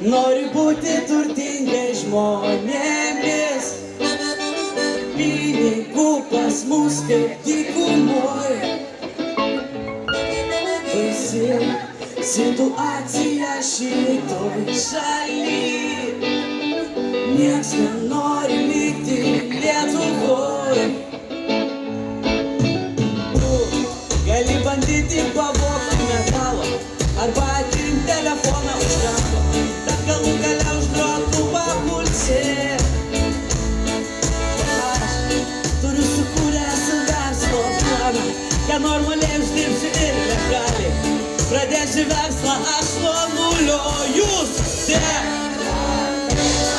Nori būti turtingais žmonėmis, pinigų pas mus kaip dykumoj. Baisi situacija šitoj šaly, nieks nenori likti Lietuvoj. Tu gali bandyti pavogti metalo arba atimti telefoną už rankų, bet galų gale už grotų papulsi. Aš turiu sukūręs verslo planą, ką normaliai uždirbsiu ir legaliai. Pradėsiu verslą aš nuo nulio, jūs te.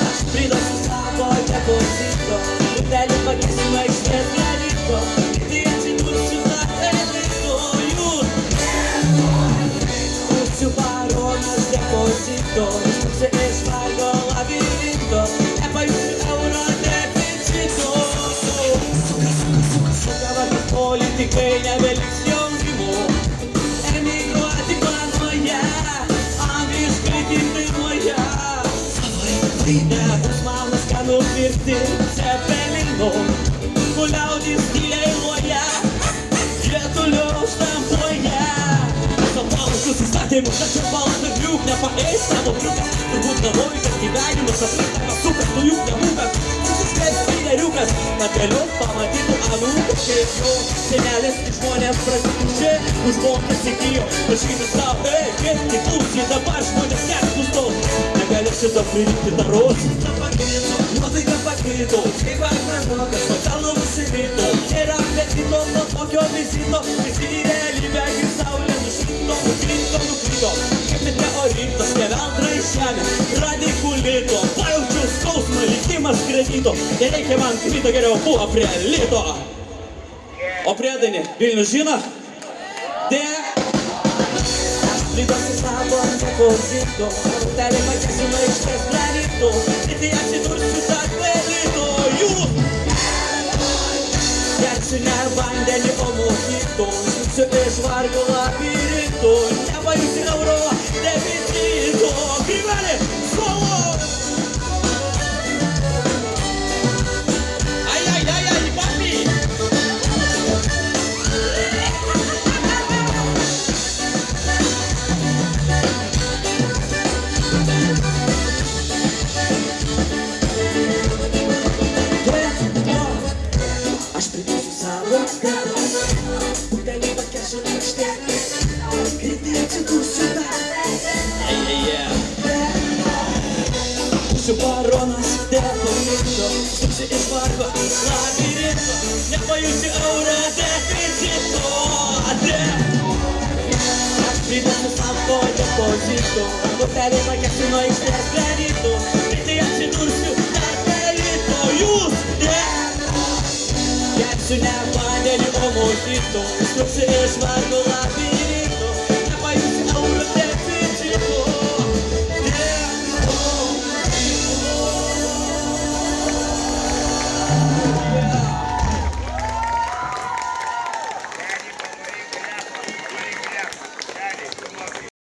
Aš pridosiu savo depozito, butelį pakeisiu nuo aikštės granito, tai atsidursiu tą elito, jūs būsiu baronas depozito, išmusiu iš vargo labirinto, nepajusiu euro deficito. Sukavakas politikai nebeliks jaunimo, emigruoti planuoja, angliškai tik dainuoja. Nebus man ką nupirkti Cepelino, kur liaudis tyliai loja, jie toliau štampuoja. Sapalas susistatėmus, tačiau balas ir liūk nepaeis savo triukas. Turbūt galvoju, kad gyvenimas aprinka pasukas, tu juk nebūkas. Susiskleis spineriukas, kad vėliau pamatytų anūkas. Kaip jo senelės žmonės prasipušė, už mokės įgijo. Prašytis tau, kaip tik klausyt, dabar žmonės net nustos. Negali šito prilikti taros. Nuotaika pakrito, kaip akmenuokas, pakalno nusivito. Ir apetito nuo tokio vizito, visi į realybę ir saulė nušvito, nukrito. Kaip meteoritas, neveltra į žemę, radikulito. Pajaučiau skausmą, likimas kredito. Nereikia man krito, geriau buvo prie lito. O priedainį Vilnius žino? Pridosiu savo depozito, butelį pakeisiu nuo aikštės granito, tai atsidursiu tarp elito. Jūs gersiu ne vandenį, o mojito, išmusiu iš vargo labirinto, nepajusiu euro deficito. Gyveni, solo! Ai, papi! Aš pridėsiu savo dedos, butelį pakeisiu nuo aikštės, greitai atsidursiu dar. Būsiu baronas depozito, išmusiu iš vargo labirinto, nepajusiu euro deficito. Aš pridėsiu savo depozito, butelį pakeisiu nuo aikštės granito, greitai atsidursiu tarp elito. Jūs gersiu ne vandenį, o mojito, išmusiu iš vargo labirinto.